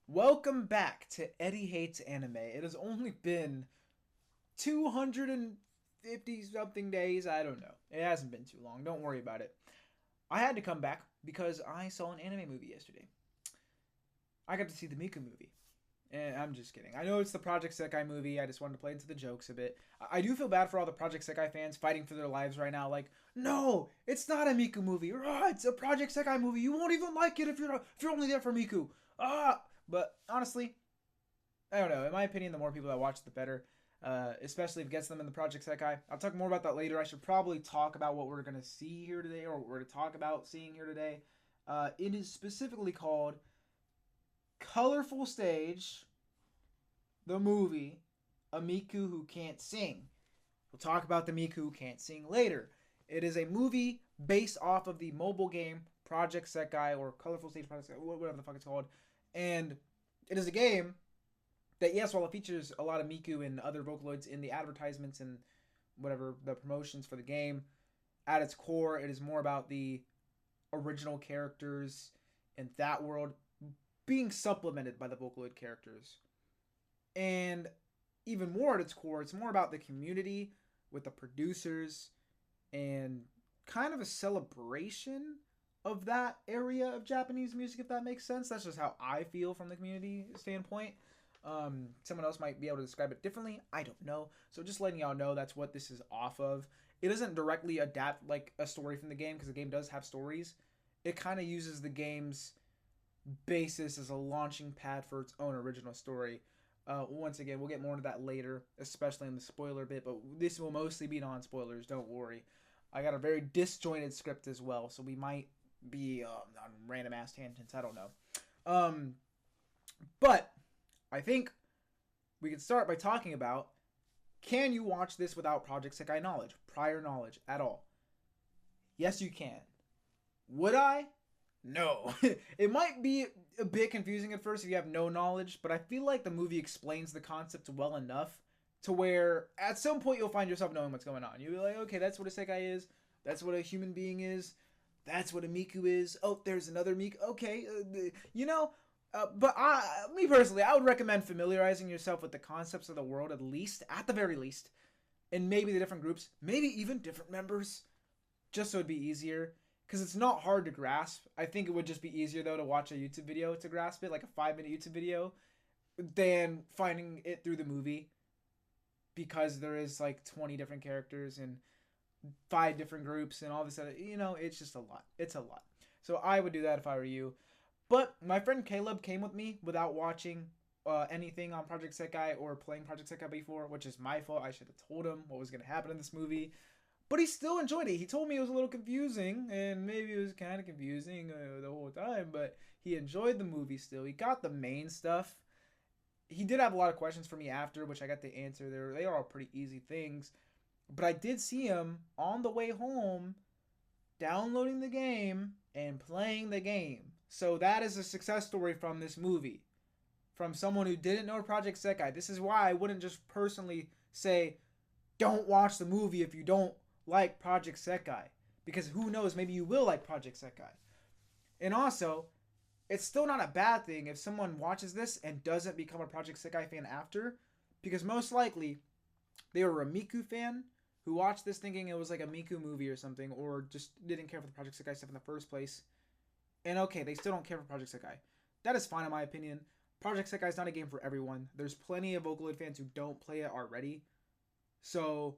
Welcome back to Eddie Hates Anime. It has only been 250 something days. I don't know. It hasn't been too long. Don't worry about it. I had to come back because I saw an anime movie yesterday. I got to see the Miku movie. And I'm just kidding. I know it's the Project Sekai movie. I just wanted to play into the jokes a bit. I do feel bad for all the Project Sekai fans fighting for their lives right now. Like, no, it's not a Miku movie. It's a Project Sekai movie. You won't even like it if you're only there for Miku. But honestly, I don't know. In my opinion, the more people that watch, the better. Especially if it gets them in the Project Sekai. I'll talk more about that later. I should probably talk about what we're going to see here today, or what we're going to talk about seeing here today. It is specifically called Colorful Stage, the movie, A Miku Who Can't Sing. We'll talk about the Miku Who Can't Sing later. It is a movie based off of the mobile game Project Sekai, or Colorful Stage Project Sekai, whatever the fuck it's called. And it is a game that, yes, while it features a lot of Miku and other Vocaloids in the advertisements and whatever the promotions for the game, at its core, it is more about the original characters in that world being supplemented by the Vocaloid characters. And even more at its core, it's more about the community with the producers and kind of a celebration of that area of Japanese music, if that makes sense. That's just how I feel from the community standpoint. Someone else might be able to describe it differently. I don't know. So just letting y'all know that's what this is off of. It doesn't directly adapt like a story from the game, because the game does have stories. It kind of uses the game's basis as a launching pad for its own original story. Once again, we'll get more into that later, especially in the spoiler bit, but this will mostly be non-spoilers, don't worry. I got a very disjointed script as well, so we might be on random ass tangents, I don't know. But I think we could start by talking about, can you watch this without Project Sekai knowledge, prior knowledge at all? Yes, you can. Would I? No. It might be a bit confusing at first if you have no knowledge, but I feel like the movie explains the concept well enough to where at some point you'll find yourself knowing what's going on. You'll be like, okay, that's what a Sekai is. That's what a human being is. That's what a Miku is. Oh, there's another Miku. Okay, but me personally, I would recommend familiarizing yourself with the concepts of the world at the very least, and maybe the different groups, maybe even different members, just so it'd be easier. Because it's not hard to grasp. I think it would just be easier, though, to watch a YouTube video to grasp it, like a 5-minute YouTube video, than finding it through the movie. Because there is, like, 20 different characters and 5 different groups and all this other, it's just a lot. It's a lot. So I would do that if I were you. But my friend Caleb came with me without watching anything on Project Sekai or playing Project Sekai before, which is my fault. I should have told him what was going to happen in this movie. But he still enjoyed it. He told me it was a little confusing, and maybe it was kind of confusing the whole time, but he enjoyed the movie still. He got the main stuff. He did have a lot of questions for me after, which I got to answer. They are all pretty easy things. But I did see him on the way home downloading the game and playing the game. So that is a success story from this movie. From someone who didn't know Project Sekai. This is why I wouldn't just personally say, don't watch the movie if you don't like Project Sekai, because who knows, maybe you will like Project Sekai. And also, it's still not a bad thing if someone watches this and doesn't become a Project Sekai fan after, because most likely they were a Miku fan who watched this thinking it was like a Miku movie or something, or just didn't care for the Project Sekai stuff in the first place. And okay, they still don't care for Project Sekai. That is fine in my opinion. Project Sekai is not a game for everyone. There's plenty of Vocaloid fans who don't play it already. So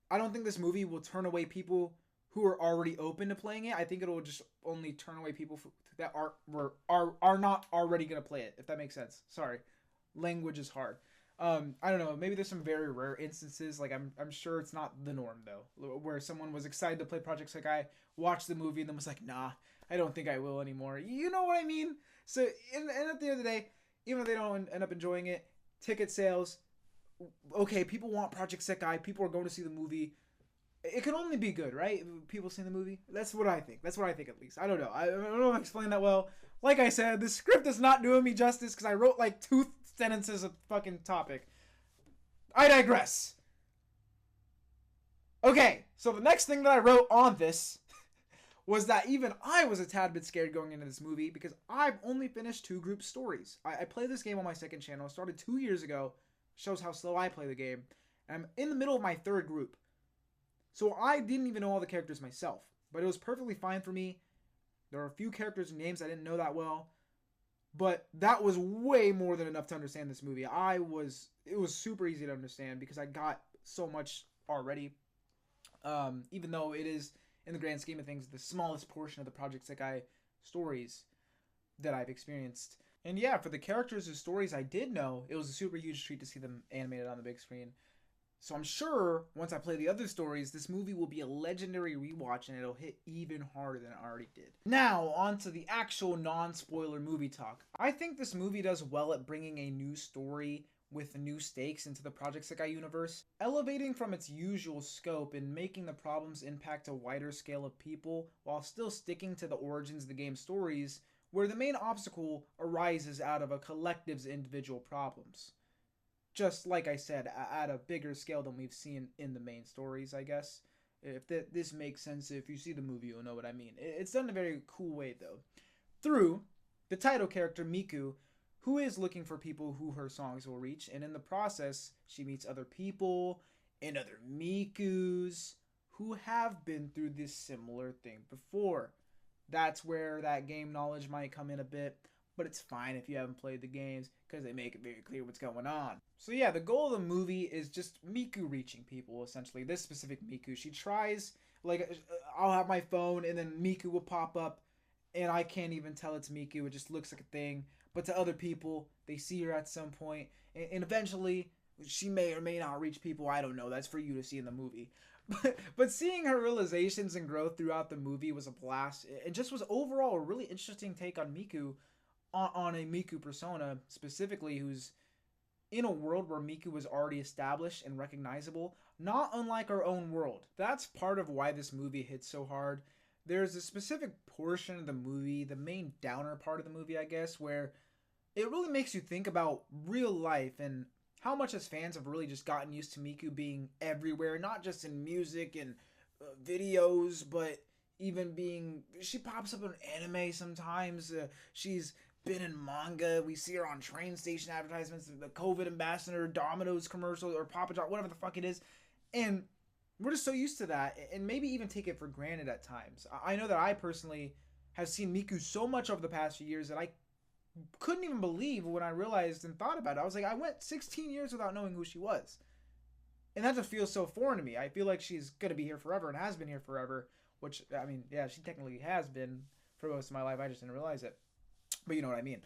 I don't think this movie will turn away people who are already open to playing it. I think it'll just only turn away people that are not already gonna play it. If that makes sense. Sorry, language is hard. I don't know. Maybe there's some very rare instances. Like I'm sure it's not the norm though, where someone was excited to play Project Sekai, watched the movie, and then was like, nah, I don't think I will anymore. You know what I mean? So and at the end of the day, even if they don't end up enjoying it, ticket sales. Okay, people want Project Sekai. People are going to see the movie. It can only be good, right? People seeing the movie. That's what I think. That's what I think, at least. I don't know. I don't know if I explained that well. Like I said, the script is not doing me justice because I wrote like 2 sentences of fucking topic. I digress. Okay, so the next thing that I wrote on this was that even I was a tad bit scared going into this movie because I've only finished 2 group stories. I played this game on my second channel. It started 2 years ago. Shows how slow I play the game. And I'm in the middle of my 3rd group. So I didn't even know all the characters myself. But it was perfectly fine for me. There are a few characters and names I didn't know that well. But that was way more than enough to understand this movie. It was super easy to understand because I got so much already. Even though it is, in the grand scheme of things, the smallest portion of the Project SEKAI stories that I've experienced. And yeah, for the characters whose stories I did know, it was a super huge treat to see them animated on the big screen. So I'm sure once I play the other stories, this movie will be a legendary rewatch and it'll hit even harder than it already did. Now, on to the actual non-spoiler movie talk. I think this movie does well at bringing a new story with new stakes into the Project SEKAI universe, elevating from its usual scope and making the problems impact a wider scale of people while still sticking to the origins of the game's stories, where the main obstacle arises out of a collective's individual problems. Just like I said, at a bigger scale than we've seen in the main stories, I guess. If this makes sense, if you see the movie, you'll know what I mean. It's done in a very cool way, though. Through the title character, Miku, who is looking for people who her songs will reach, and in the process, she meets other people and other Mikus who have been through this similar thing before. That's where that game knowledge might come in a bit, but it's fine if you haven't played the games because they make it very clear what's going on. So yeah, the goal of the movie is just Miku reaching people, essentially. This specific Miku, she tries, like, I'll have my phone and then Miku will pop up and I can't even tell it's Miku. It just looks like a thing. But to other people, they see her at some point and eventually she may or may not reach people. I don't know. That's for you to see in the movie. But seeing her realizations and growth throughout the movie was a blast. It just was overall a really interesting take on Miku, on a Miku persona specifically, who's in a world where Miku was already established and recognizable, not unlike our own world. That's part of why this movie hits so hard. There's a specific portion of the movie, the main downer part of the movie, I guess, where it really makes you think about real life and how much as fans have really just gotten used to Miku being everywhere, not just in music and videos, but even being, she pops up in anime sometimes. She's been in manga. We see her on train station advertisements, the COVID ambassador, Domino's commercial, or Papa John, whatever the fuck it is. And we're just so used to that, and maybe even take it for granted at times. I know that I personally have seen Miku so much over the past few years that I couldn't even believe when I realized and thought about it. I was like, I went 16 years without knowing who she was. And that just feels so foreign to me. I feel like she's going to be here forever and has been here forever, which, I mean, yeah, she technically has been for most of my life. I just didn't realize it. But you know what I mean.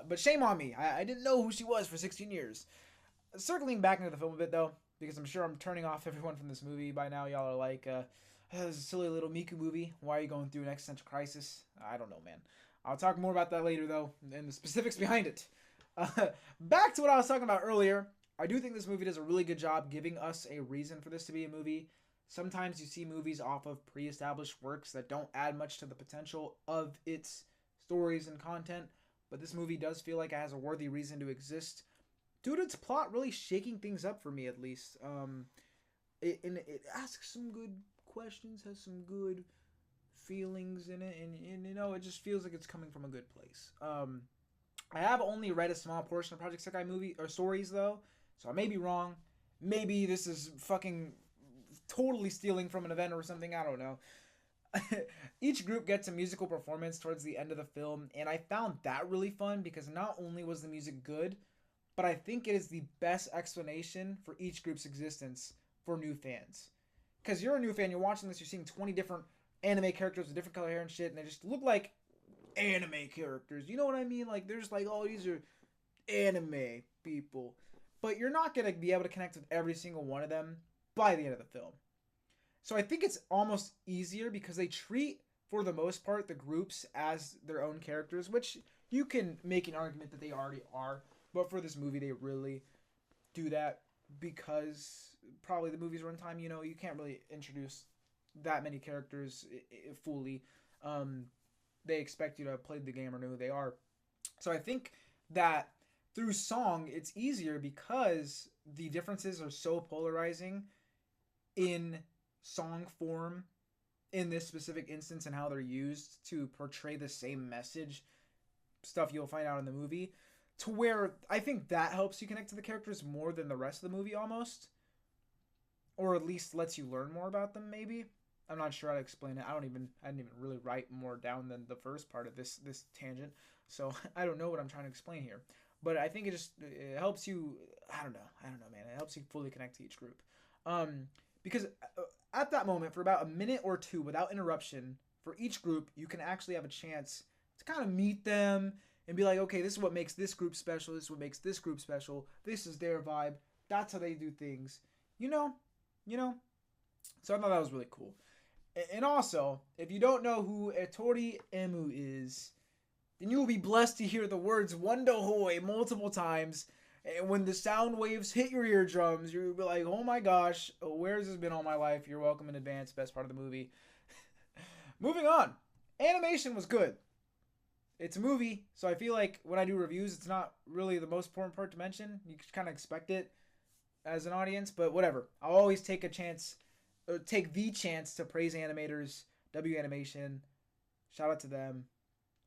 But shame on me. I didn't know who she was for 16 years. Circling back into the film a bit, though, because I'm sure I'm turning off everyone from this movie by now. Y'all are like, this is a silly little Miku movie. Why are you going through an existential crisis? I don't know, man. I'll talk more about that later, though, and the specifics behind it. Back to what I was talking about earlier. I do think this movie does a really good job giving us a reason for this to be a movie. Sometimes you see movies off of pre-established works that don't add much to the potential of its stories and content, but this movie does feel like it has a worthy reason to exist due to its plot really shaking things up for me, at least. It asks some good questions, has some good feelings in it, and you know, it just feels like it's coming from a good place. I have only read a small portion of Project SEKAI movie or stories, though, so I may be wrong. Maybe this is fucking totally stealing from an event or something, I don't know. Each group gets a musical performance towards the end of the film, and I found that really fun because not only was the music good, but I think it is the best explanation for each group's existence for new fans. Because you're a new fan, you're watching this, you're seeing 20 different anime characters with different color hair and shit, and they just look like anime characters. You know what I mean? Like, there's like, oh, these are anime people. But you're not going to be able to connect with every single one of them by the end of the film. So I think it's almost easier because they treat, for the most part, the groups as their own characters, which you can make an argument that they already are. But for this movie, they really do that because probably the movie's runtime, you know, you can't really introduce that many characters fully. They expect you to have played the game or know who they are. So I think that through song, it's easier because the differences are so polarizing in song form in this specific instance and how they're used to portray the same message, stuff you'll find out in the movie, to where I think that helps you connect to the characters more than the rest of the movie almost. Or at least lets you learn more about them, maybe. I'm not sure how to explain it. I didn't even really write more down than the first part of this tangent, so I don't know what I'm trying to explain here. But I think it helps you. I don't know, man. It helps you fully connect to each group, because at that moment, for about a minute or two, without interruption, for each group, you can actually have a chance to kind of meet them and be like, okay, this is what makes this group special. This is what makes this group special. This is their vibe. That's how they do things. You know. So I thought that was really cool. And also, if you don't know who Etori Emu is, then you will be blessed to hear the words Wando Hoi multiple times. And when the sound waves hit your eardrums, you'll be like, oh my gosh, where has this been all my life? You're welcome in advance. Best part of the movie. Moving on. Animation was good. It's a movie, so I feel like when I do reviews, it's not really the most important part to mention. You kind of expect it as an audience, but whatever. I'll always take the chance to praise animators. W Animation, shout out to them.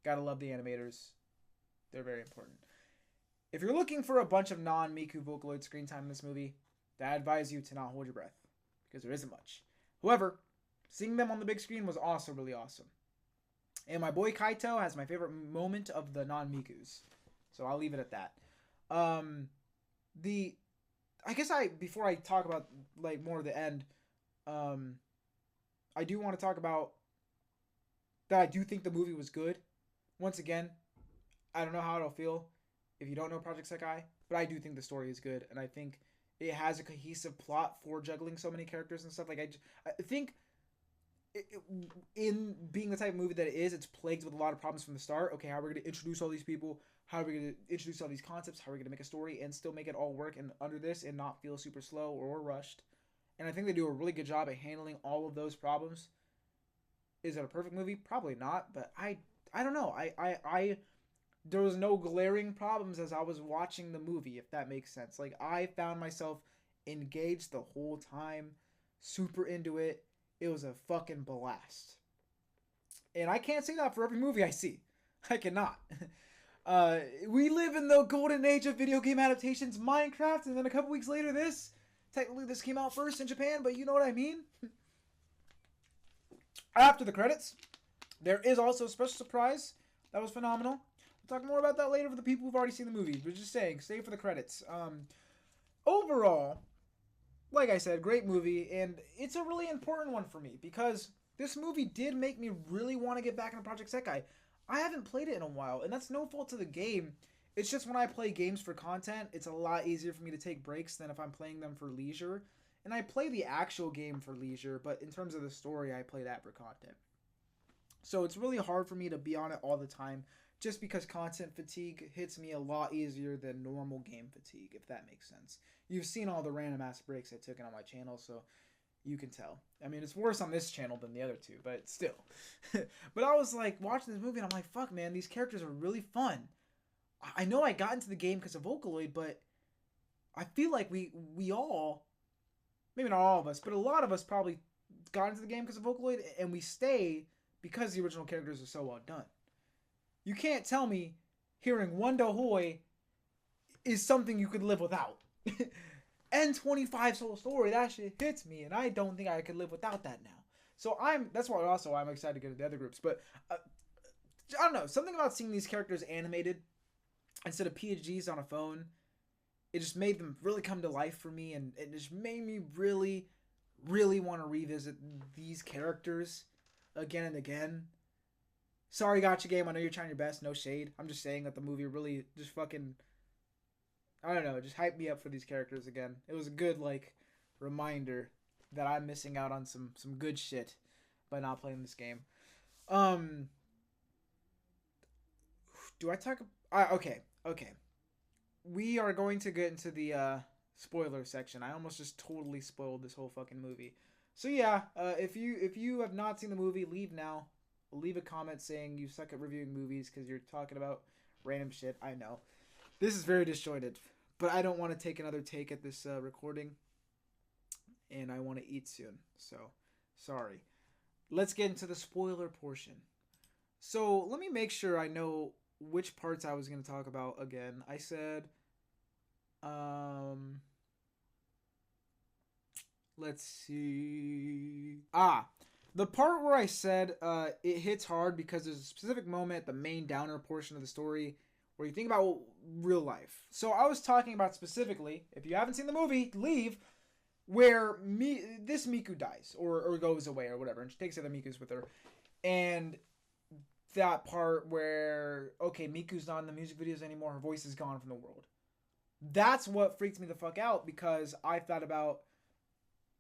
Gotta love the animators. They're very important. If you're looking for a bunch of non-Miku Vocaloid screen time in this movie, I advise you to not hold your breath, because there isn't much. However, seeing them on the big screen was also really awesome. And my boy Kaito has my favorite moment of the non-Mikus, so I'll leave it at that. Before I talk about like more of the end, I do want to talk about that I do think the movie was good. Once again, I don't know how it'll feel if you don't know Project Sekai, but I do think the story is good, and I think it has a cohesive plot for juggling so many characters and stuff. Like I think in being the type of movie that it is, it's plagued with a lot of problems from the start. Okay, how are we going to introduce all these people? How are we going to introduce all these concepts? How are we going to make a story and still make it all work and under this and not feel super slow or rushed? And I think they do a really good job at handling all of those problems. Is it a perfect movie? Probably not, but I don't know. I there was no glaring problems as I was watching the movie, if that makes sense. Like, I found myself engaged the whole time, super into it. It was a fucking blast. And I can't say that for every movie I see. I cannot. We live in the golden age of video game adaptations, Minecraft, and then a couple weeks later this. Technically this came out first in Japan, but you know what I mean? After the credits, there is also a special surprise that was phenomenal. We'll talk more about that later for the people who've already seen the movie. But just saying, stay for the credits. Overall, like I said, great movie, and it's a really important one for me because this movie did make me really want to get back into Project Sekai. I haven't played it in a while, and that's no fault to the game. It's just when I play games for content, it's a lot easier for me to take breaks than if I'm playing them for leisure. And I play the actual game for leisure, but in terms of the story, I play that for content. So it's really hard for me to be on it all the time, just because content fatigue hits me a lot easier than normal game fatigue, if that makes sense. You've seen all the random ass breaks I took on my channel, so you can tell. I mean, it's worse on this channel than the other two, but still. But I was like watching this movie and I'm like, fuck man, these characters are really fun. I know I got into the game because of Vocaloid, but I feel like we all, maybe not all of us, but a lot of us probably got into the game because of Vocaloid, and we stay because the original characters are so well done. You can't tell me hearing Wando Hoi is something you could live without. N25 Soul Story, that shit hits me, and I don't think I could live without that now. So that's why also I'm excited to get into the other groups. But I don't know, something about seeing these characters animated instead of PNGs on a phone, it just made them really come to life for me, and it just made me really, really want to revisit these characters again and again. Sorry, Gotcha Game, I know you're trying your best, no shade. I'm just saying that the movie really just fucking, I don't know, just hyped me up for these characters again. It was a good, like, reminder that I'm missing out on some good shit by not playing this game. Do I talk? Okay. We are going to get into the spoiler section. I almost just totally spoiled this whole fucking movie. So yeah, if you have not seen the movie, leave now. Leave a comment saying you suck at reviewing movies because you're talking about random shit. I know. This is very disjointed, but I don't want to take another take at this recording, and I want to eat soon. So, sorry. let's get into the spoiler portion. So let me make sure I know which parts I was going to talk about again. I said, um, let's see. The part where I said it hits hard because there's a specific moment at the main downer portion of the story where you think about real life. So I was talking about specifically, if you haven't seen the movie, leave, where this Miku dies or goes away or whatever, and she takes the other Mikus with her. And that part where, okay, Miku's not in the music videos anymore, her voice is gone from the world. That's what freaks me the fuck out, because I thought about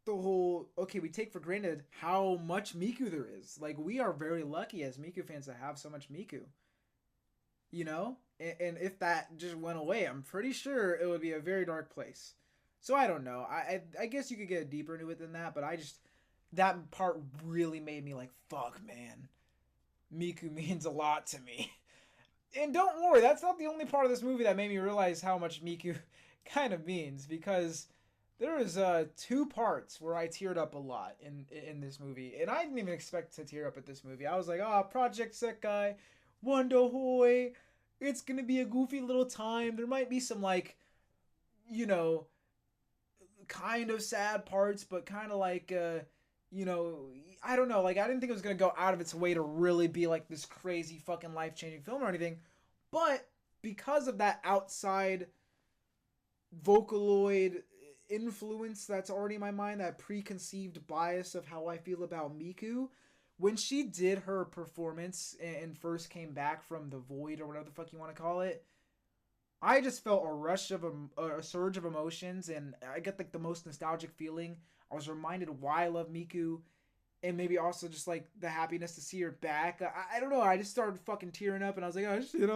the whole, okay, we take for granted how much Miku there is. Like, we are very lucky as Miku fans to have so much Miku. You know? And if that just went away, I'm pretty sure it would be a very dark place. So I don't know. I guess you could get deeper into it than that, but that part really made me like, fuck, man. Miku means a lot to me. And don't worry, that's not the only part of this movie that made me realize how much Miku kind of means, because there was 2 parts where I teared up a lot in this movie, and I didn't even expect to tear up at this movie. I was like, Project SEKAI, Wonder Hoy, it's gonna be a goofy little time. There might be some, like, you know, kind of sad parts, but kind of like, you know, I don't know, like, I didn't think it was gonna go out of its way to really be like this crazy fucking life-changing film or anything, but because of that outside Vocaloid influence that's already in my mind, that preconceived bias of how I feel about Miku, when she did her performance and first came back from the void or whatever the fuck you want to call it, I just felt a surge of emotions, and I get like the most nostalgic feeling. I was reminded why I love Miku, and maybe also just like the happiness to see her back. I don't know. I just started fucking tearing up, and I was like, oh shit,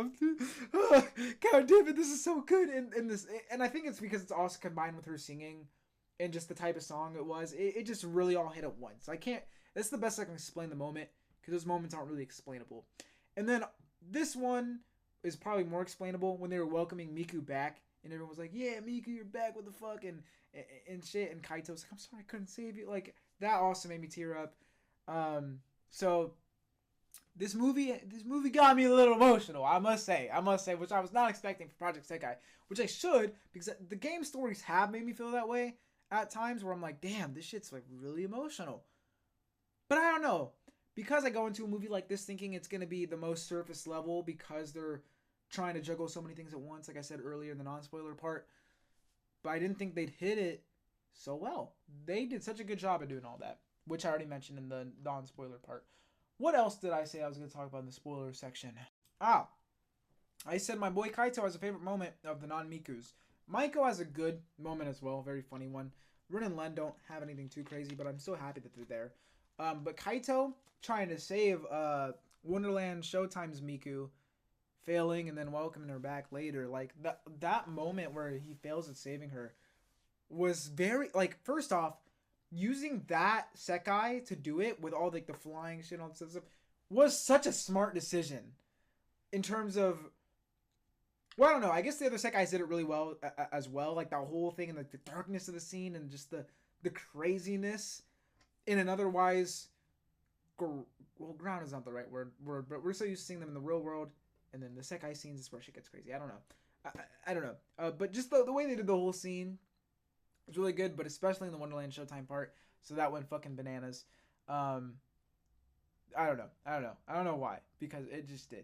God damn it, this is so good. And I think it's because it's also combined with her singing, and just the type of song it was. It just really all hit at once. I can't. That's the best I can explain the moment, because those moments aren't really explainable. And then this one is probably more explainable when they were welcoming Miku back, and everyone was like, yeah, Miku, you're back, what the fuck, and shit, and Kaito was like, I'm sorry I couldn't save you. Like, that also made me tear up. So this movie got me a little emotional, I must say, which I was not expecting for Project SEKAI, which I should, because the game stories have made me feel that way at times, where I'm like, damn, this shit's like really emotional. But I don't know, because I go into a movie like this thinking it's going to be the most surface level, because they're trying to juggle so many things at once, like I said earlier in the non-spoiler part, but I didn't think they'd hit it so well. They did such a good job at doing all that, which I already mentioned in the non-spoiler part. What else did I say I was going to talk about in the spoiler section? I said my boy Kaito has a favorite moment of the non-Mikus. Maiko has a good moment as well, very funny one. Rin and Len don't have anything too crazy, but I'm so happy that they're there. But Kaito trying to save Wonderland Showtime's Miku, failing and then welcoming her back later, like that moment where he fails at saving her was very, like, first off, using that Sekai to do it with all like the flying shit and all this stuff was such a smart decision in terms of, well, I don't know, I guess the other Sekais did it really well as well, like that whole thing and like the darkness of the scene and just the craziness in an otherwise, well, ground is not the right word, but we're so used to seeing them in the real world, and then the Sekai scenes is where shit gets crazy. I don't know. I don't know. But just the way they did the whole scene was really good, but especially in the Wonderland Showtime part. So that went fucking bananas. I don't know. I don't know why, because it just did.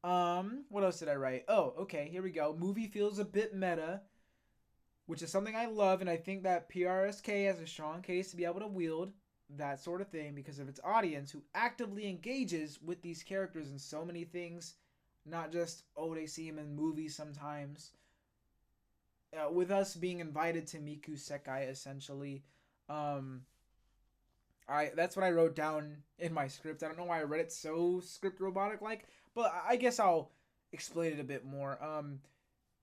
What else did I write? Oh, okay, here we go. Movie feels a bit meta, which is something I love, and I think that PRSK has a strong case to be able to wield that sort of thing because of its audience who actively engages with these characters in so many things, not just, oh, they see him in movies sometimes. With us being invited to Miku Sekai, essentially, that's what I wrote down in my script. I don't know why I read it so script robotic like, but I guess I'll explain it a bit more.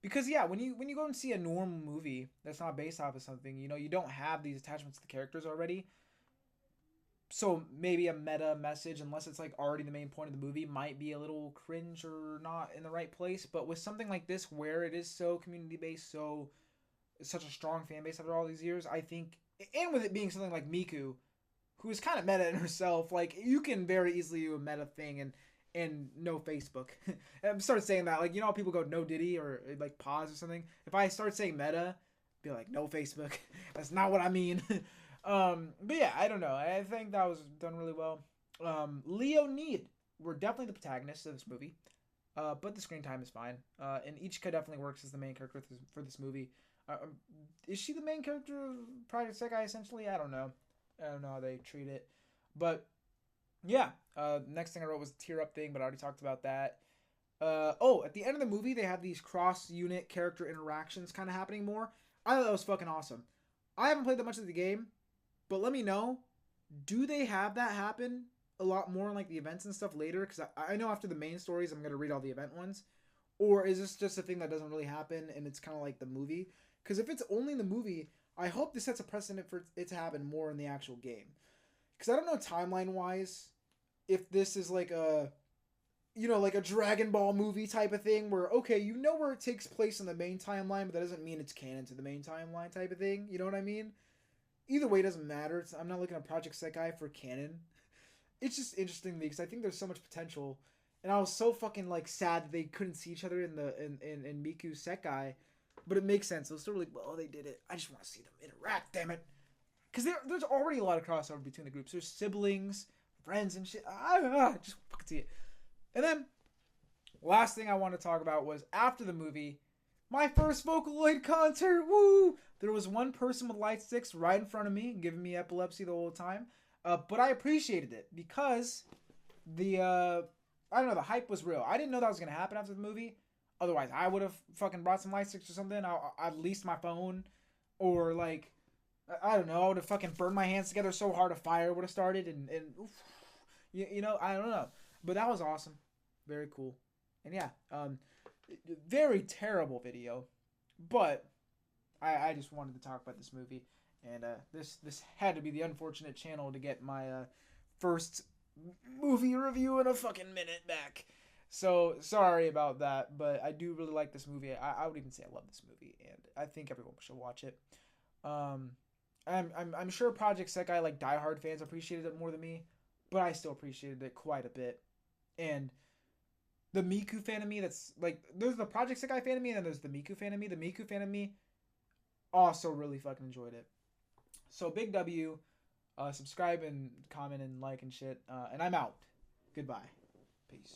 Because yeah, when you go and see a normal movie that's not based off of something, you know, you don't have these attachments to the characters already. So maybe a meta message, unless it's like already the main point of the movie, might be a little cringe or not in the right place. But with something like this, where it is so community based, so such a strong fan base after all these years, I think, and with it being something like Miku, who is kind of meta in herself. Like, you can very easily do a meta thing and no Facebook. I'm started saying that, like, you know how people go no Diddy or like pause or something. If I start saying meta, be like no Facebook. That's not what I mean. But yeah, I don't know. I think that was done really well. Leo Need were definitely the protagonists of this movie, but the screen time is fine. And Ichika definitely works as the main character for this movie. Is she the main character of Project Sekai essentially? I don't know. I don't know how they treat it, but yeah. Next thing I wrote was the tear up thing, but I already talked about that. At the end of the movie, they have these cross unit character interactions kind of happening more. I thought that was fucking awesome. I haven't played that much of the game, but let me know. Do they have that happen a lot more in like the events and stuff later? Because I know after the main stories, I'm gonna read all the event ones. Or is this just a thing that doesn't really happen and it's kind of like the movie? Because if it's only in the movie, I hope this sets a precedent for it to happen more in the actual game. Because I don't know timeline wise if this is like a, you know, like a Dragon Ball movie type of thing where, okay, you know where it takes place in the main timeline, but that doesn't mean it's canon to the main timeline type of thing. You know what I mean? Either way, it doesn't matter. I'm not looking at Project Sekai for canon. It's just interesting to me because I think there's so much potential. And I was so fucking like sad that they couldn't see each other in Miku Sekai. But it makes sense. It was sort of like, well, they did it. I just want to see them interact, damn it. Because there's already a lot of crossover between the groups. There's siblings, friends, and shit. Just fucking see it. And then, last thing I want to talk about was after the movie, my first Vocaloid concert. Woo! There was one person with light sticks right in front of me, giving me epilepsy the whole time. But I appreciated it because I don't know, the hype was real. I didn't know that was gonna happen after the movie. Otherwise, I would have fucking brought some light sticks or something. I'd leased my phone, or like, I don't know, I would have fucking burned my hands together so hard a fire would have started, and oof, you know, I don't know. But that was awesome. Very cool. And yeah, very terrible video. But I just wanted to talk about this movie. And this had to be the unfortunate channel to get my first movie review in a fucking minute back. So sorry about that, but I do really like this movie. I would even say I love this movie, and I think everyone should watch it. I'm sure Project Sekai, like diehard fans, appreciated it more than me, but I still appreciated it quite a bit. And the Miku fan of me, that's like, there's the Project Sekai fan of me, and then there's the Miku fan of me. The Miku fan of me also really fucking enjoyed it. So big W. Subscribe and comment and like and shit. And I'm out. Goodbye. Peace.